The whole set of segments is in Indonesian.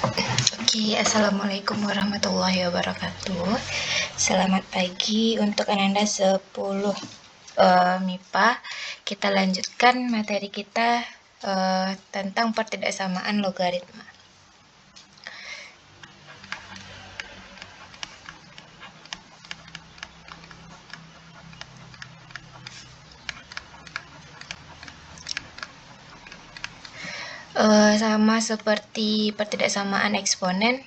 Oke, Assalamualaikum warahmatullahi wabarakatuh. Selamat pagi untuk Ananda 10 MIPA. Kita lanjutkan materi kita tentang pertidaksamaan logaritma. Sama seperti pertidaksamaan eksponen,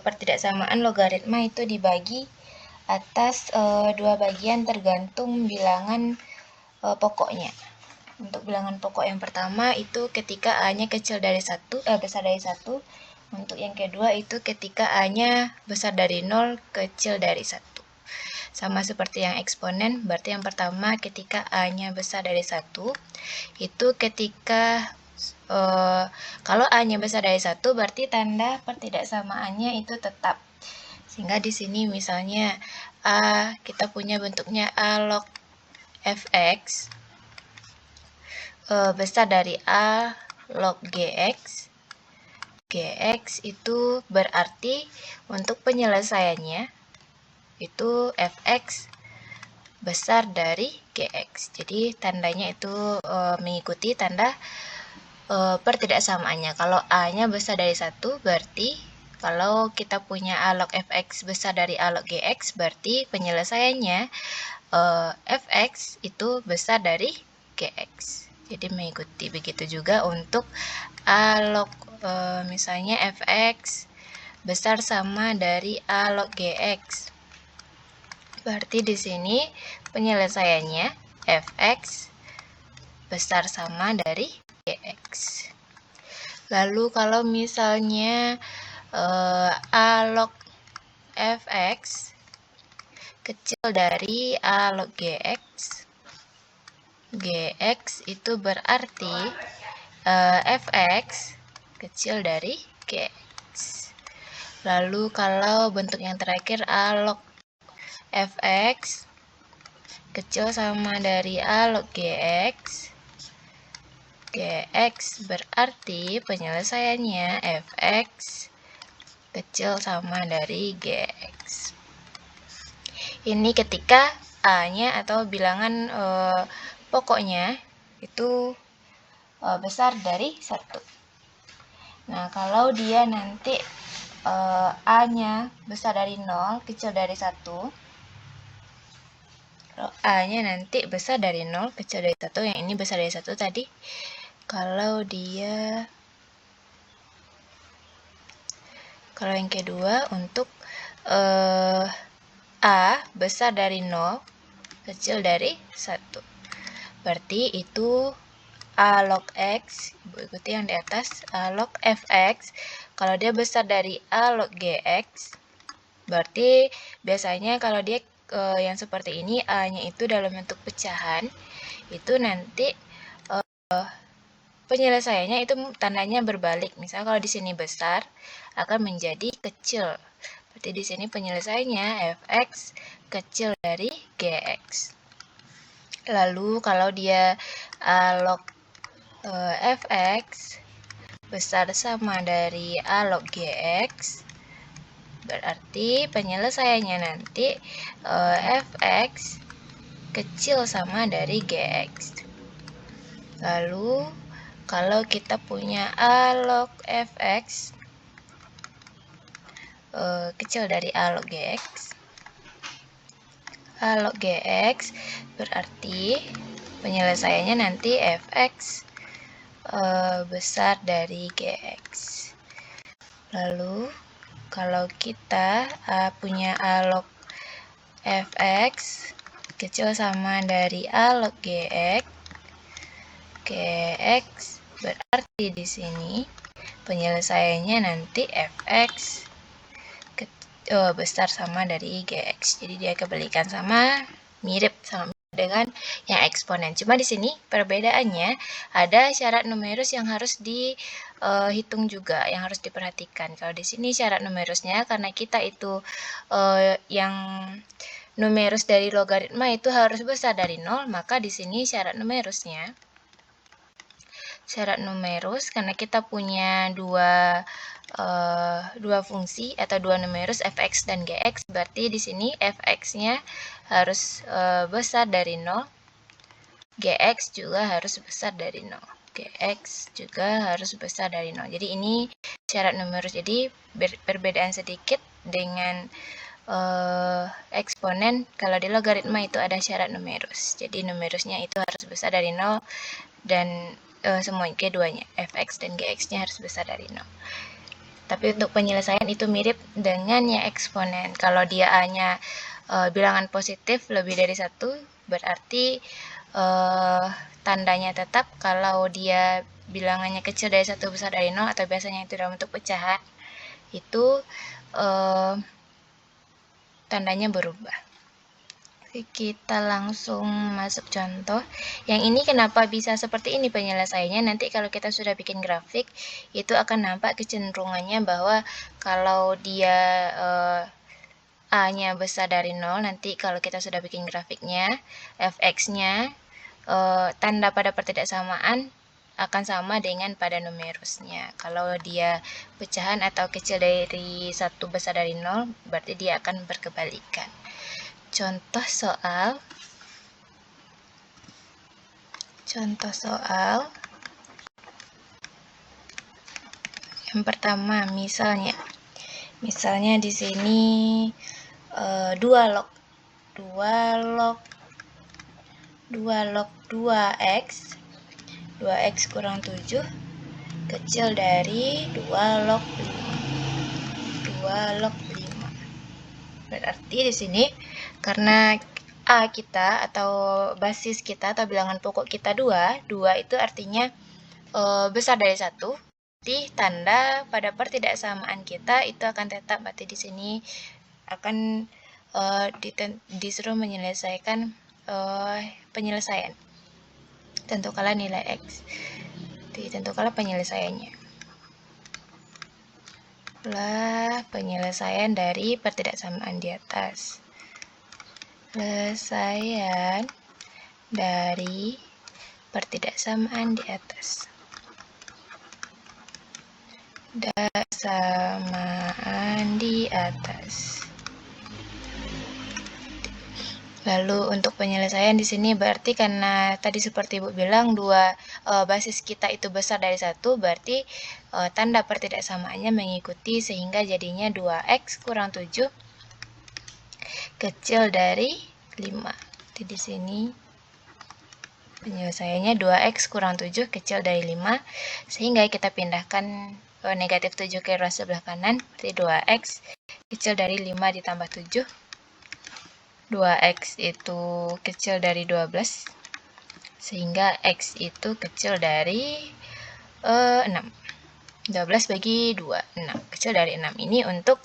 pertidaksamaan logaritma itu dibagi atas dua bagian tergantung bilangan pokoknya. Untuk bilangan pokok yang pertama itu ketika A-nya kecil dari 1, besar dari 1. Untuk yang kedua itu ketika A-nya besar dari 0, kecil dari 1. Sama seperti yang eksponen, berarti yang pertama ketika A-nya besar dari 1, itu ketika kalau A-nya besar dari 1, berarti tanda pertidaksamaannya itu tetap. Sehingga di sini misalnya A, kita punya bentuknya A log fx besar dari A log gx. Gx itu berarti untuk penyelesaiannya itu fx besar dari gx. Jadi tandanya itu mengikuti tanda pertidaksamaannya. Kalau A-nya besar dari 1, berarti kalau kita punya A log fx besar dari A log gx, berarti penyelesaiannya fx itu besar dari gx. Jadi mengikuti. Begitu juga untuk A log misalnya fx besar sama dari A log gx. Berarti di sini penyelesaiannya fx besar sama dari gx. Lalu kalau misalnya A log fx kecil dari A log gx, gx itu berarti fx kecil dari gx. Lalu kalau bentuk yang terakhir A log fx kecil sama dari A log gx, gx berarti penyelesaiannya fx kecil sama dari gx. Ini ketika A-nya atau bilangan pokoknya itu besar dari 1. Nah, kalau dia nanti A-nya besar dari 0, kecil dari 1, kalau A-nya nanti besar dari 0, kecil dari 1, yang ini besar dari 1 tadi, kalau yang kedua untuk A besar dari 0, kecil dari 1. Berarti itu A log x, ikuti yang di atas, A log fx, kalau dia besar dari A log gx, berarti biasanya kalau dia yang seperti ini, A-nya itu dalam bentuk pecahan, itu nanti penyelesaiannya itu tandanya berbalik. Misalnya kalau di sini besar, akan menjadi kecil. Berarti di sini penyelesaiannya fx kecil dari gx. Lalu kalau dia A log fx besar sama dari A log gx, berarti penyelesaiannya nanti fx kecil sama dari gx. Lalu kalau kita punya A log fx kecil dari A log gx, A log gx berarti penyelesaiannya nanti fx besar dari gx. Lalu kalau kita punya A log fx kecil sama dari A log gx, gx berarti di sini penyelesaiannya nanti fx besar sama dari gx. Jadi dia kebalikan sama mirip sama dengan yang eksponen. Cuma di sini perbedaannya ada syarat numerus yang harus dihitung juga, yang harus diperhatikan. Kalau di sini syarat numerusnya karena kita itu yang numerus dari logaritma itu harus besar dari 0, maka di sini syarat numerusnya syarat numerus karena kita punya dua fungsi atau dua numerus fx dan gx, berarti di sini fx-nya harus besar dari 0, gx juga harus besar dari 0. Gx juga harus besar dari 0. Jadi ini syarat numerus. Jadi perbedaan sedikit dengan eksponen. Kalau di logaritma itu ada syarat numerus. Jadi numerusnya itu harus besar dari 0 dan semua keduanya fx dan gx-nya harus besar dari 0. Tapi untuk penyelesaian itu mirip dengan yang eksponen. Kalau dia A-nya bilangan positif lebih dari 1, berarti tandanya tetap. Kalau dia bilangannya kecil dari 1 besar dari 0 atau biasanya itu dalam bentuk pecahan, itu tandanya berubah. Oke, kita langsung masuk contoh. Yang ini kenapa bisa seperti ini penyelesaiannya? Nanti kalau kita sudah bikin grafik, itu akan nampak kecenderungannya bahwa kalau dia A-nya besar dari 0, nanti kalau kita sudah bikin grafiknya, fx-nya tanda pada pertidaksamaan akan sama dengan pada numerusnya. Kalau dia pecahan atau kecil dari 1 besar dari 0, berarti dia akan berkebalikan. Contoh soal yang pertama, misalnya di sini 2 log 2x kurang 7 kecil dari 2 log 5. Berarti di sini karena A kita atau basis kita atau bilangan pokok kita 2 itu artinya besar dari 1. Berarti tanda pada pertidaksamaan kita itu akan tetap. Berarti di sini akan disuruh menyelesaikan penyelesaian. Tentukanlah nilai X. Ditentukanlah penyelesaiannya. Penyelesaian dari pertidaksamaan di atas. Penyelesaian dari pertidaksamaan di atas. Pertidaksamaan di atas. Lalu untuk penyelesaian di sini berarti karena tadi seperti Ibu bilang basis kita itu besar dari 1, berarti tanda pertidaksamaannya mengikuti sehingga jadinya 2x kurang 7 kecil dari 5. Jadi di sini penyelesaiannya 2x kurang 7 kecil dari 5, sehingga kita pindahkan negatif 7 ke ruas sebelah kanan, berarti 2x kecil dari 5 ditambah 7. 2x itu kecil dari 12, sehingga x itu kecil dari 6. 12 bagi 2, 6. Kecil dari 6. Ini untuk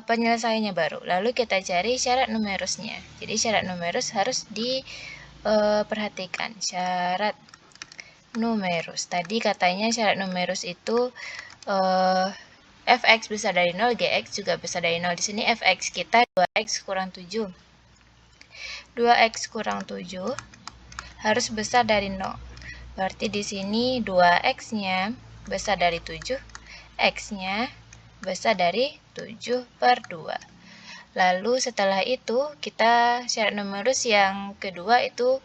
penyelesaiannya baru. Lalu kita cari syarat numerusnya. Jadi syarat numerus harus diperhatikan. Syarat numerus. Tadi katanya syarat numerus itu fx besar dari 0, gx juga besar dari 0. Di sini fx kita 2x kurang 7. 2x kurang 7 harus besar dari 0. Berarti di sini 2x-nya besar dari 7, x-nya besar dari 7/2. Lalu setelah itu kita syarat numerus yang kedua itu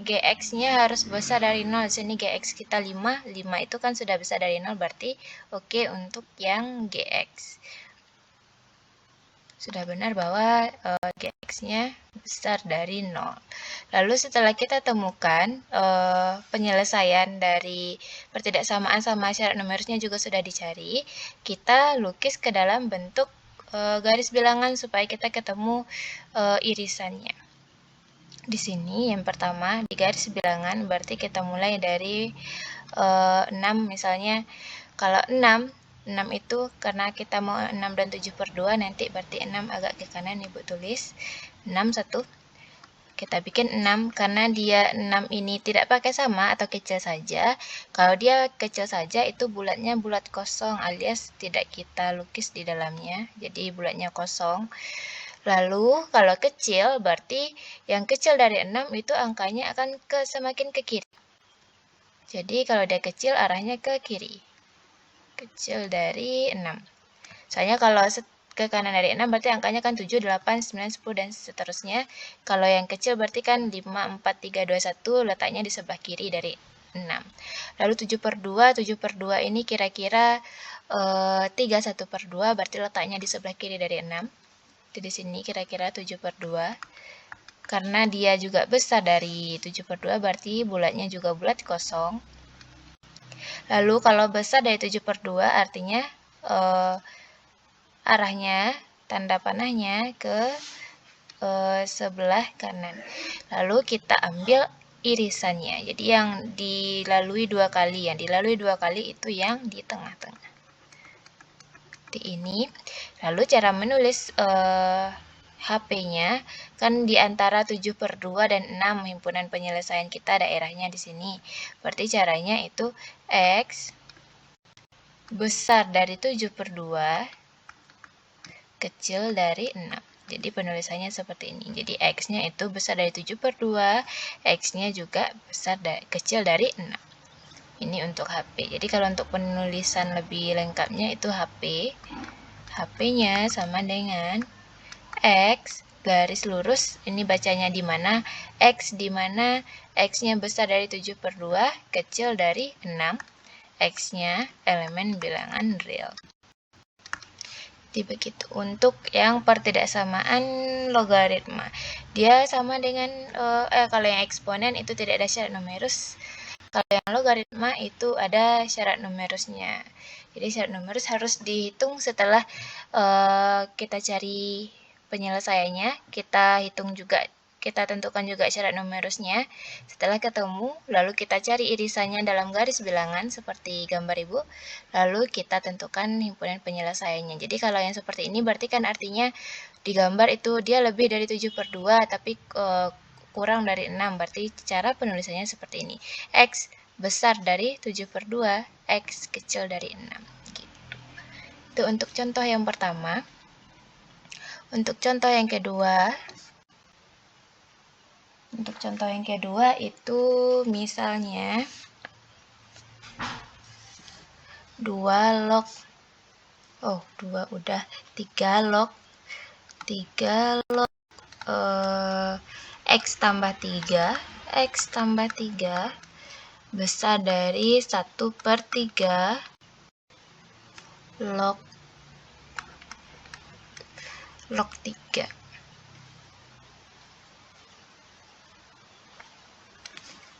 gx-nya harus besar dari 0. Di sini gx kita 5 itu kan sudah besar dari 0, berarti oke untuk yang gx. Sudah benar bahwa gx-nya besar dari 0. Lalu setelah kita temukan penyelesaian dari pertidaksamaan sama syarat numerusnya juga sudah dicari, kita lukis ke dalam bentuk garis bilangan supaya kita ketemu irisannya. Di sini yang pertama di garis bilangan berarti kita mulai dari 6 misalnya. Kalau 6 itu karena kita mau 6 dan 7/2, nanti berarti 6 agak ke kanan Ibu tulis 6 1. Kita bikin 6 karena dia 6 ini tidak pakai sama atau kecil saja. Kalau dia kecil saja itu bulatnya bulat kosong alias tidak kita lukis di dalamnya. Jadi bulatnya kosong. Lalu kalau kecil berarti yang kecil dari 6 itu angkanya akan semakin ke kiri. Jadi kalau dia kecil arahnya ke kiri. Kecil dari 6. Soalnya kalau ke kanan dari 6 berarti angkanya kan 7, 8, 9, 10 dan seterusnya. Kalau yang kecil berarti kan 5, 4, 3, 2, 1 letaknya di sebelah kiri dari 6. Lalu 7 per 2, 7 per 2 ini kira-kira 3, 1 per 2 berarti letaknya di sebelah kiri dari 6. Jadi di sini kira-kira 7 per 2. Karena dia juga besar dari 7 per 2 berarti bulatnya juga bulat kosong. Lalu kalau besar dari 7 per 2 artinya arahnya, tanda panahnya ke sebelah kanan. Lalu kita ambil irisannya. Jadi yang dilalui 2 kali. Yang dilalui 2 kali itu yang di tengah-tengah. Seperti ini. Lalu cara menulis HP-nya kan di antara 7 per 2 dan 6 himpunan penyelesaian kita daerahnya di sini. Berarti caranya itu X besar dari 7 per 2 kecil dari 6. Jadi penulisannya seperti ini. Jadi X-nya itu besar dari 7 per 2, X-nya juga kecil dari 6. Ini untuk HP. Jadi kalau untuk penulisan lebih lengkapnya itu HP. HP-nya sama dengan X garis lurus, ini bacanya di mana? X di mana X-nya besar dari 7 per 2, kecil dari 6. X-nya elemen bilangan real. Jadi begitu. Untuk yang pertidaksamaan logaritma, dia sama dengan kalau yang eksponen itu tidak ada syarat numerus. Kalau yang logaritma itu ada syarat numerusnya. Jadi syarat numerus harus dihitung setelah kita cari penyelesaiannya, kita hitung juga, kita tentukan juga syarat numerusnya. Setelah ketemu, lalu kita cari irisannya dalam garis bilangan seperti gambar Ibu. Lalu kita tentukan himpunan penyelesaiannya. Jadi kalau yang seperti ini berarti kan artinya di gambar itu dia lebih dari 7 per 2 tapi kurang dari 6. Berarti cara penulisannya seperti ini. X besar dari 7 per 2, X kecil dari 6. Gitu. Itu untuk contoh yang pertama. Untuk contoh yang kedua, itu misalnya 2 log, 3 log X tambah 3, X tambah 3 besar dari 1 per 3 log 3.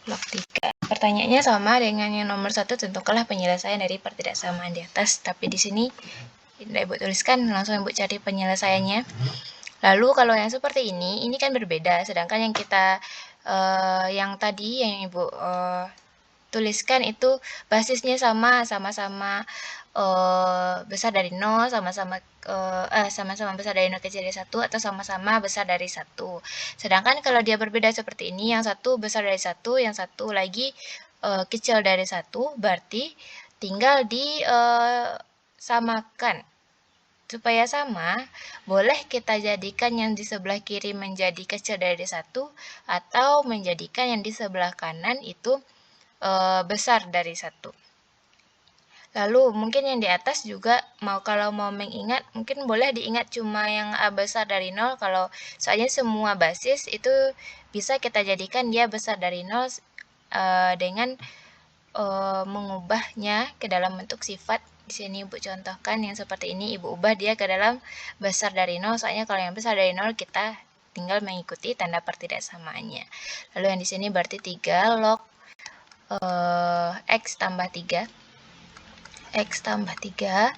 Log 3. Pertanyaannya sama dengan yang nomor 1, tentukanlah penyelesaian dari pertidaksamaan di atas. Tapi di sini tidak Ibu tuliskan, langsung Ibu cari penyelesaiannya. Lalu kalau yang seperti ini kan berbeda. Sedangkan yang kita yang tadi yang Ibu tuliskan itu basisnya sama-sama besar dari 0, sama-sama besar dari 0 kecil dari 1, atau sama-sama besar dari 1. Sedangkan kalau dia berbeda seperti ini, yang satu besar dari 1, yang satu lagi kecil dari 1, berarti tinggal disamakan. Supaya sama, boleh kita jadikan yang di sebelah kiri menjadi kecil dari 1, atau menjadikan yang di sebelah kanan itu besar dari 1. Lalu mungkin yang di atas juga kalau mau mengingat, mungkin boleh diingat cuma yang A besar dari 0, kalau soalnya semua basis itu bisa kita jadikan dia besar dari 0 dengan mengubahnya ke dalam bentuk sifat. Di sini Ibu contohkan yang seperti ini, Ibu ubah dia ke dalam besar dari 0, soalnya kalau yang besar dari 0 kita tinggal mengikuti tanda pertidaksamaannya. Lalu yang di sini berarti 3 log X tambah 3. X tambah 3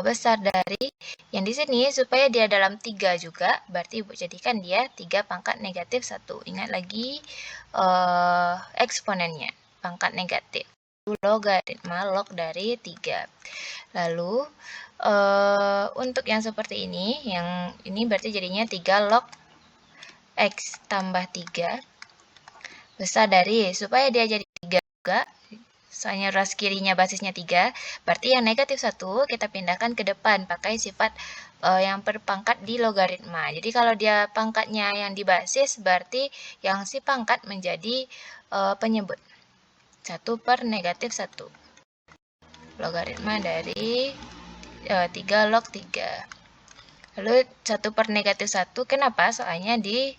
besar dari yang di sini, supaya dia dalam 3 juga, berarti Ibu jadikan dia 3 pangkat negatif 1. Ingat lagi eksponennya, pangkat negatif. Logaritma log dari 3. Lalu untuk yang seperti ini, yang ini berarti jadinya 3 log X tambah 3 besar dari, supaya dia jadi 3 juga, soalnya ruas kirinya basisnya 3, berarti yang negatif 1 kita pindahkan ke depan pakai sifat yang berpangkat di logaritma. Jadi kalau dia pangkatnya yang di basis, berarti yang si pangkat menjadi penyebut. 1 per negatif 1. Logaritma dari 3 log 3. Lalu 1 per negatif 1, kenapa? Soalnya di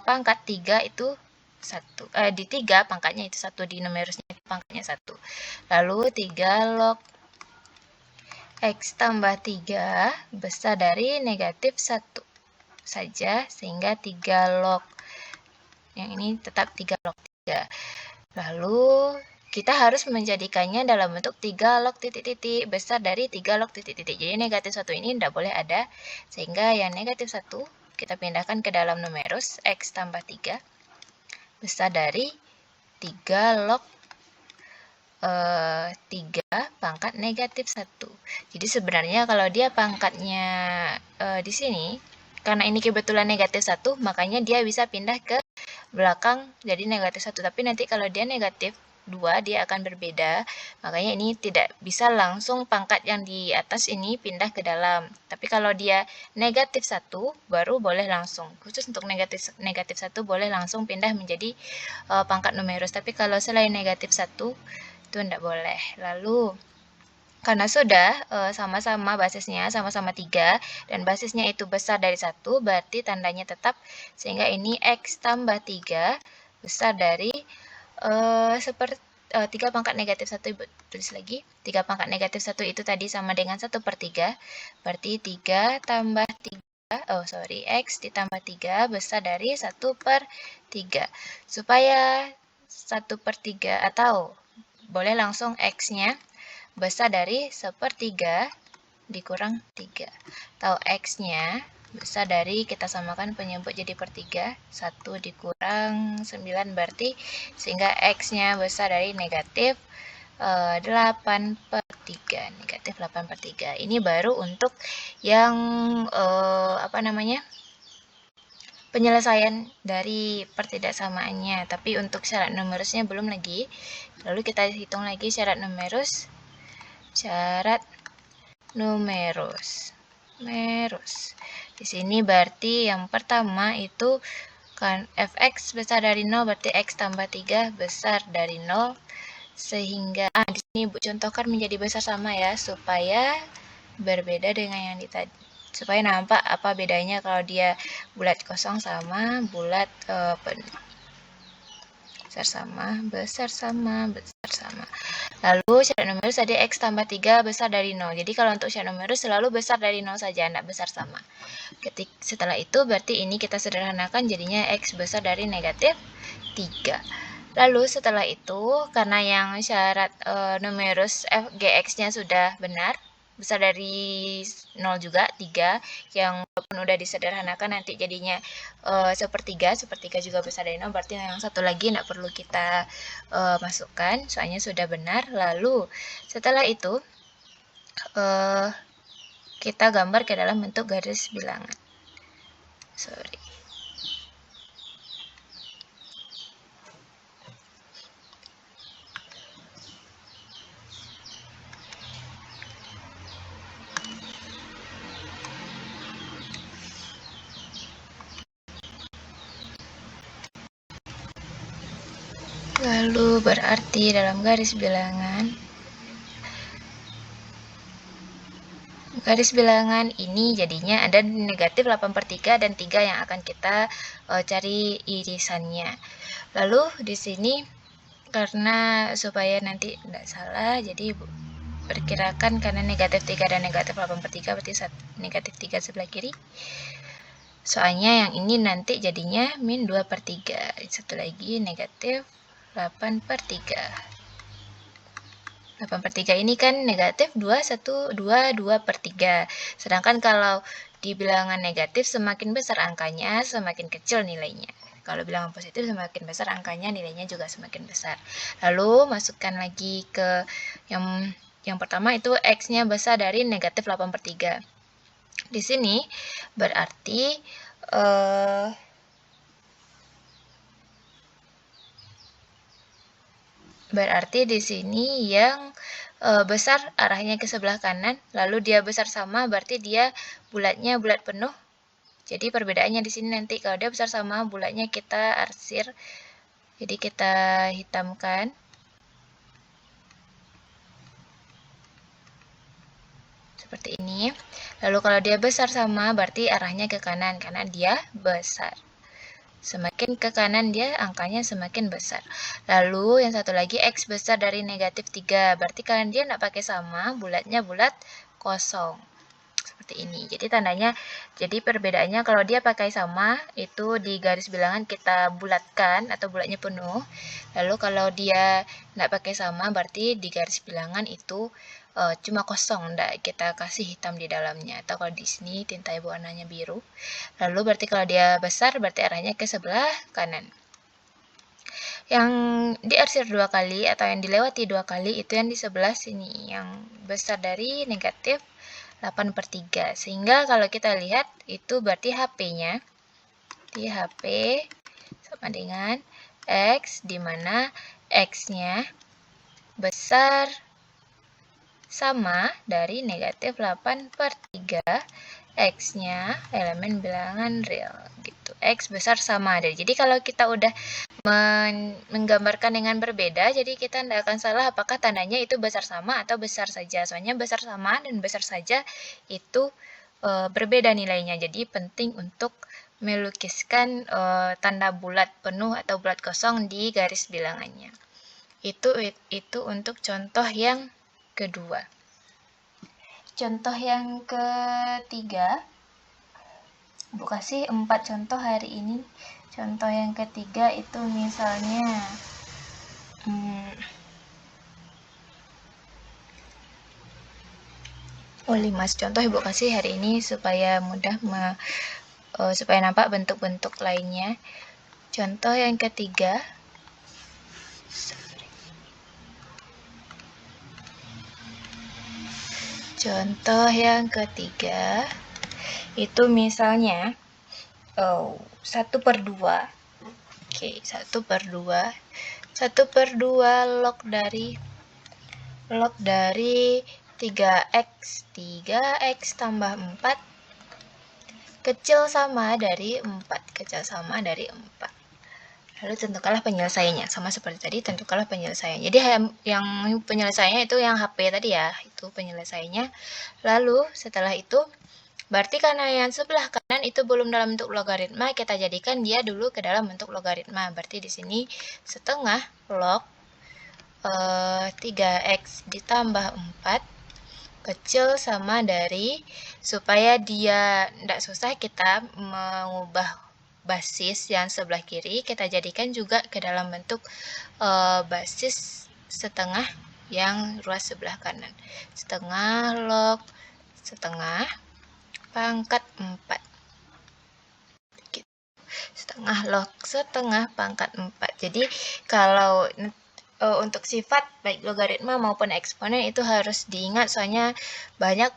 pangkat 3 itu 1. Di 3 pangkatnya itu 1, di numerusnya itu pangkatnya 1. Lalu 3 log X tambah 3 besar dari negatif 1 saja, sehingga 3 log. Yang ini tetap 3 log 3. Lalu kita harus menjadikannya dalam bentuk 3 log titik-titik besar dari 3 log titik-titik. Jadi negatif 1 ini tidak boleh ada, sehingga yang negatif 1 kita pindahkan ke dalam numerus X tambah 3 besar dari 3 log 3 pangkat negatif 1. Jadi sebenarnya kalau dia pangkatnya di sini, karena ini kebetulan negatif 1, makanya dia bisa pindah ke belakang jadi negatif 1. Tapi nanti kalau dia negatif 2, dia akan berbeda. Makanya ini tidak bisa langsung pangkat yang di atas ini pindah ke dalam. Tapi kalau dia negatif 1, baru boleh langsung. Khusus untuk negatif 1 boleh langsung pindah menjadi pangkat numerus. Tapi kalau selain negatif 1, itu tidak boleh. Lalu karena sudah sama-sama basisnya sama-sama 3 dan basisnya itu besar dari 1, berarti tandanya tetap, sehingga ini X tambah 3 besar dari 3 pangkat negatif 1, tulis lagi, 3 pangkat negatif 1 itu tadi sama dengan 1 per 3, berarti 3 tambah 3, X ditambah 3 besar dari 1 per 3, supaya 1 per 3 atau boleh langsung X-nya besar dari 1/3 dikurang 3. Atau X-nya besar dari, kita samakan penyebut jadi per 3, 1 dikurang 9 berarti, sehingga X-nya besar dari negatif 8 per 3. Negatif 8 per 3. Ini baru untuk yang penyelesaian dari pertidaksamaannya. Tapi untuk syarat numerusnya belum lagi. Lalu kita hitung lagi syarat numerus. Syarat numerus. Di sini berarti yang pertama itu kan fx besar dari 0, berarti x tambah 3 besar dari 0, sehingga di sini Bu contohkan menjadi besar sama ya, supaya berbeda dengan yang di tadi. Supaya nampak apa bedanya kalau dia bulat kosong sama bulat penuh. Besar sama. Lalu syarat numerus tadi X tambah 3 besar dari 0. Jadi kalau untuk syarat numerus selalu besar dari 0 saja, tidak besar sama. Setelah itu berarti ini kita sederhanakan jadinya X besar dari negatif 3. Lalu setelah itu, karena yang syarat numerus Gx-nya sudah benar, besar dari 0 juga, 3, yang walaupun udah disederhanakan nanti jadinya 1/3 juga besar dari 0, berarti yang satu lagi tidak perlu kita masukkan, soalnya sudah benar. Lalu setelah itu kita gambar ke dalam bentuk garis bilangan. Lalu berarti dalam garis bilangan ini jadinya ada negatif 8/3 dan 3 yang akan kita cari irisannya. Lalu di sini karena supaya nanti tidak salah, jadi perkirakan karena negatif 3 dan negatif 8/3 berarti negatif 3 sebelah kiri. Soalnya yang ini nanti jadinya min 2/3. Satu lagi negatif 8/3. 8/3 ini kan negatif 2/3. Sedangkan kalau di bilangan negatif semakin besar angkanya, semakin kecil nilainya. Kalau bilangan positif semakin besar angkanya, nilainya juga semakin besar. Lalu masukkan lagi ke yang pertama itu X-nya besar dari negatif 8/3. Di sini berarti di sini yang besar arahnya ke sebelah kanan, lalu dia besar sama, berarti dia bulatnya bulat penuh. Jadi perbedaannya di sini nanti kalau dia besar sama, bulatnya kita arsir. Jadi kita hitamkan. seperti ini. Lalu kalau dia besar sama berarti arahnya ke kanan karena dia besar. Semakin ke kanan dia angkanya semakin besar. Lalu yang satu lagi X besar dari negatif 3. Berarti kalian dia nggak pakai sama, bulatnya bulat kosong. Seperti ini. Jadi tandanya, jadi perbedaannya kalau dia pakai sama, itu di garis bilangan kita bulatkan atau bulatnya penuh. Lalu kalau dia nggak pakai sama, berarti di garis bilangan itu cuma kosong, nggak kita kasih hitam di dalamnya. Atau kalau di sini tinta ibu warnanya biru. Lalu berarti kalau dia besar, berarti arahnya ke sebelah kanan. Yang diarsir 2 kali atau yang dilewati 2 kali itu yang di sebelah sini, yang besar dari negatif 8/3. Sehingga kalau kita lihat itu berarti HP-nya di HP sama dengan X, di mana X-nya besar sama dari negatif 8/3, X-nya elemen bilangan real gitu. X besar sama dari. Jadi kalau kita udah menggambarkan dengan berbeda, jadi kita tidak akan salah apakah tandanya itu besar sama atau besar saja. Soalnya besar sama dan besar saja itu berbeda nilainya. Jadi penting untuk melukiskan tanda bulat penuh atau bulat kosong di garis bilangannya. Itu untuk contoh yang kedua. Contoh yang ketiga, Ibu kasih 4 contoh hari ini. Contoh yang ketiga itu misalnya 5 contoh Ibu kasih hari ini supaya mudah supaya nampak bentuk-bentuk lainnya. Contoh yang ketiga, itu misalnya 1/2. Oke, 1/2. 1/2 log dari 3x tambah 4 kecil sama dari 4. Lalu tentukanlah penyelesaiannya. Sama seperti tadi, tentukanlah penyelesaiannya. Jadi yang penyelesaiannya itu yang HP tadi ya, itu penyelesaiannya. Lalu setelah itu, berarti karena yang sebelah kanan itu belum dalam bentuk logaritma, kita jadikan dia dulu ke dalam bentuk logaritma. Berarti di sini setengah log 3x ditambah 4 kecil sama dari, supaya dia tidak susah kita mengubah basis yang sebelah kiri, kita jadikan juga ke dalam bentuk basis setengah yang ruas sebelah kanan. Setengah log setengah pangkat 4. Setengah log setengah pangkat 4. Jadi kalau untuk sifat baik logaritma maupun eksponen itu harus diingat, soalnya banyak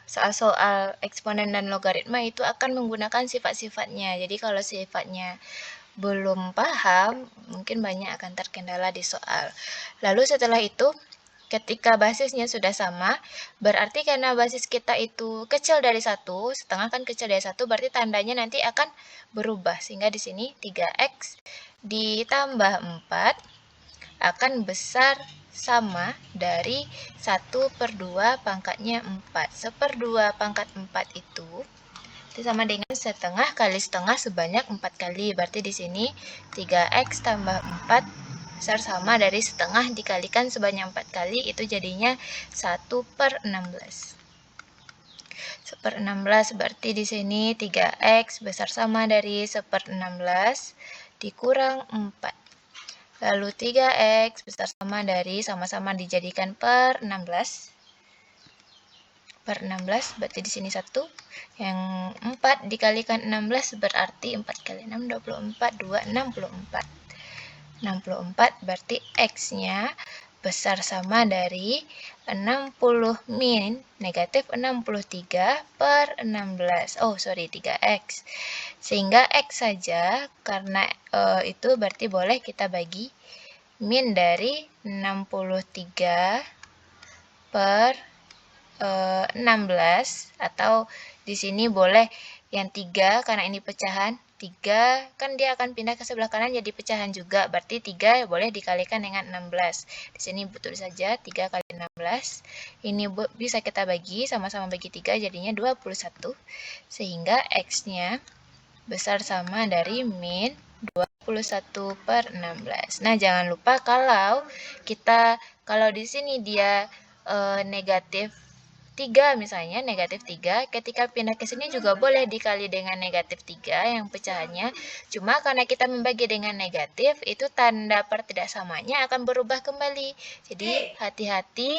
soal-soal eksponen dan logaritma itu akan menggunakan sifat-sifatnya. Jadi kalau sifatnya belum paham, mungkin banyak akan terkendala di soal. Lalu setelah itu, ketika basisnya sudah sama, berarti karena basis kita itu kecil dari 1, setengah kan kecil dari 1, berarti tandanya nanti akan berubah. Sehingga di sini 3x ditambah 4 akan besar sama dari 1/2 pangkatnya 4. 1/2 pangkat 4 itu sama dengan setengah kali setengah sebanyak 4 kali. Berarti di sini 3x tambah 4 besar sama dari setengah dikalikan sebanyak 4 kali, itu jadinya 1/16. 1/16 berarti di sini 3x besar sama dari 1/16 dikurang 4. Lalu 3x besar sama dari, sama-sama dijadikan per 16. Per 16 berarti di sini 1. Yang 4 dikalikan 16 berarti 4 kali 6 24, 2 64. 64 berarti x-nya besar sama dari 60 min negatif 63 per 16. 3x. Sehingga x saja, karena itu berarti boleh kita bagi min dari 63 per 16, atau di sini boleh yang 3 karena ini pecahan, 3 kan dia akan pindah ke sebelah kanan jadi pecahan juga. Berarti 3 boleh dikalikan dengan 16. Di sini betul saja 3 kali 16. Ini bisa kita bagi, sama-sama bagi 3 jadinya 21. Sehingga X-nya besar sama dari min 21 per 16. Nah, jangan lupa kalau di sini dia negatif 3 misalnya, negatif 3, ketika pindah ke sini juga boleh dikali dengan negatif 3 yang pecahannya. Cuma karena kita membagi dengan negatif, itu tanda pertidaksamanya akan berubah kembali. Jadi hati-hati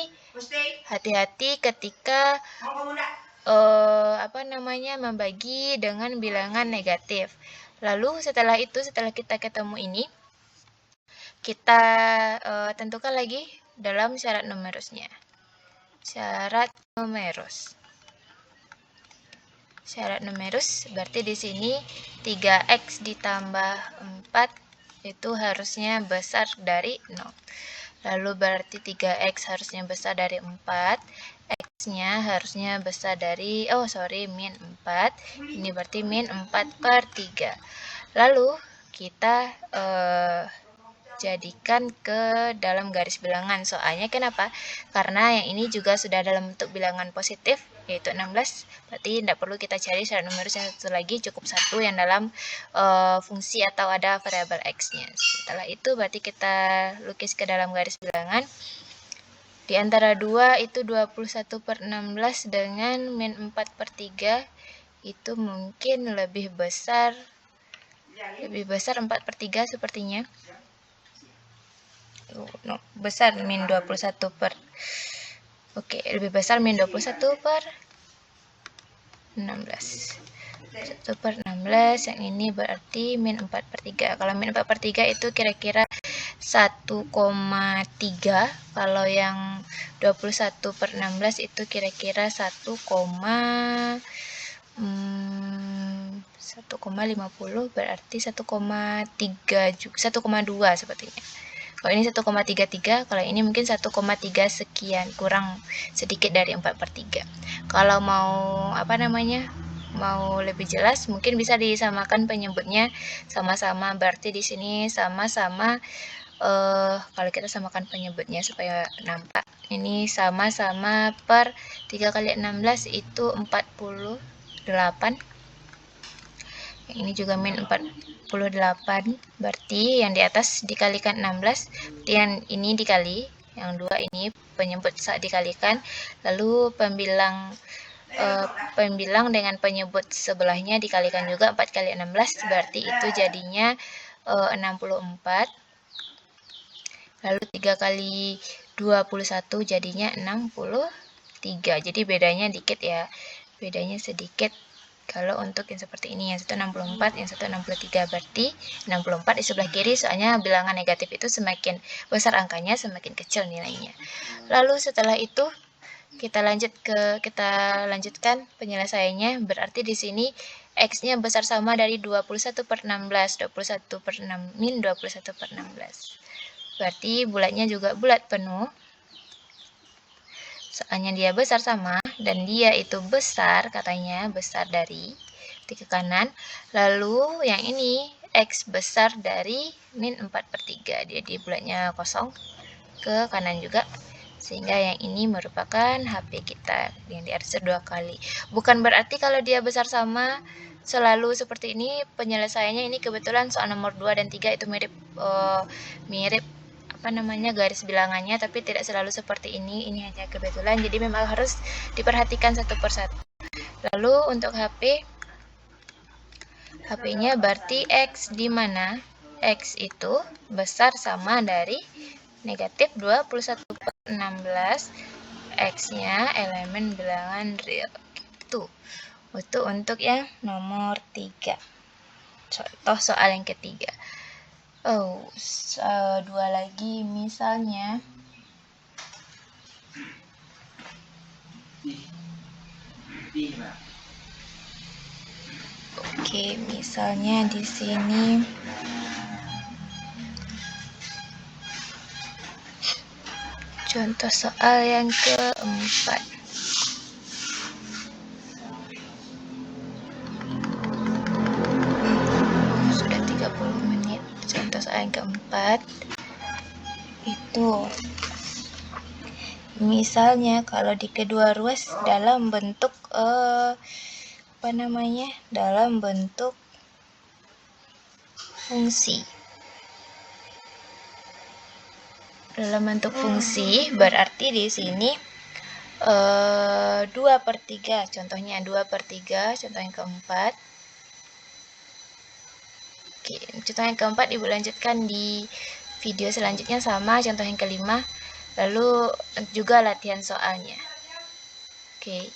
ketika membagi dengan bilangan negatif. Lalu setelah kita ketemu ini, kita tentukan lagi dalam syarat numerusnya. Syarat numerus berarti di sini 3x ditambah 4 itu harusnya besar dari 0. Lalu berarti 3x harusnya besar dari 4, x-nya harusnya besar dari min 4. Ini berarti min 4 per 3. Lalu kita jadikan ke dalam garis bilangan. Soalnya kenapa? Karena yang ini juga sudah dalam bentuk bilangan positif, yaitu 16. Berarti tidak perlu kita cari syarat numerus yang satu lagi, cukup satu yang dalam fungsi atau ada variabel x-nya. Setelah itu berarti kita lukis ke dalam garis bilangan. Di antara 2 itu 21 per 16 dengan min 4 per 3 itu mungkin lebih besar 4 per 3 sepertinya. Besar min 21 per lebih besar min 21 per 16. 1 per 16 yang ini berarti min 4 per 3. Kalau min 4 per 3 itu kira-kira 1,3. Kalau yang 21 per 16 itu kira-kira 1,50, berarti 1,3 juga, 1,2 sepertinya. Kalau ini 1,33, kalau ini mungkin 1,3 sekian, kurang sedikit dari 4 per 3. Kalau mau mau lebih jelas, mungkin bisa disamakan penyebutnya sama-sama. Berarti di sini sama-sama, kalau kita samakan penyebutnya supaya nampak, ini sama-sama per 3 kali 16 itu 48. Yang ini juga min 48, berarti yang di atas dikalikan 16, yang ini dikali, yang 2 ini penyebut dikalikan, lalu pembilang dengan penyebut sebelahnya dikalikan juga 4 kali 16, berarti itu jadinya 64. Lalu 3 kali 21 jadinya 63. Jadi bedanya dikit ya, bedanya sedikit. Kalau untuk yang seperti ini, yang satu 64, yang satu 63, berarti 64 di sebelah kiri, soalnya bilangan negatif itu semakin besar angkanya, semakin kecil nilainya. Lalu setelah itu kita lanjutkan penyelesaiannya. Berarti di sini x-nya besar sama dari 21 per 16, 21 per 6 min 21 per 16. Berarti bulatnya juga bulat penuh. Soalnya dia besar sama, dan dia itu besar, katanya besar dari ke kanan. Lalu yang ini x besar dari min 4 per 3, jadi bulatnya kosong ke kanan juga. Sehingga yang ini merupakan HP kita yang diarsir 2 kali. Bukan berarti kalau dia besar sama selalu seperti ini penyelesaiannya. Ini kebetulan soal nomor 2 dan 3 itu mirip garis bilangannya, tapi tidak selalu seperti ini hanya kebetulan, jadi memang harus diperhatikan satu persatu. Lalu untuk HP-nya berarti x, di mana x itu besar sama dari negatif 21 per 16, x-nya elemen bilangan real. Gitu. Itu untuk yang nomor 3. Contoh soal yang ketiga. 2 lagi misalnya. Oke, misalnya di sini contoh soal yang keempat. Itu. Misalnya kalau di kedua ruas dalam bentuk dalam bentuk fungsi. Dalam bentuk fungsi berarti di sini 2/3, contohnya 2/3, contoh yang keempat. Oke, contoh yang keempat ibu lanjutkan di video selanjutnya sama contoh yang kelima, lalu juga latihan soalnya. Oke.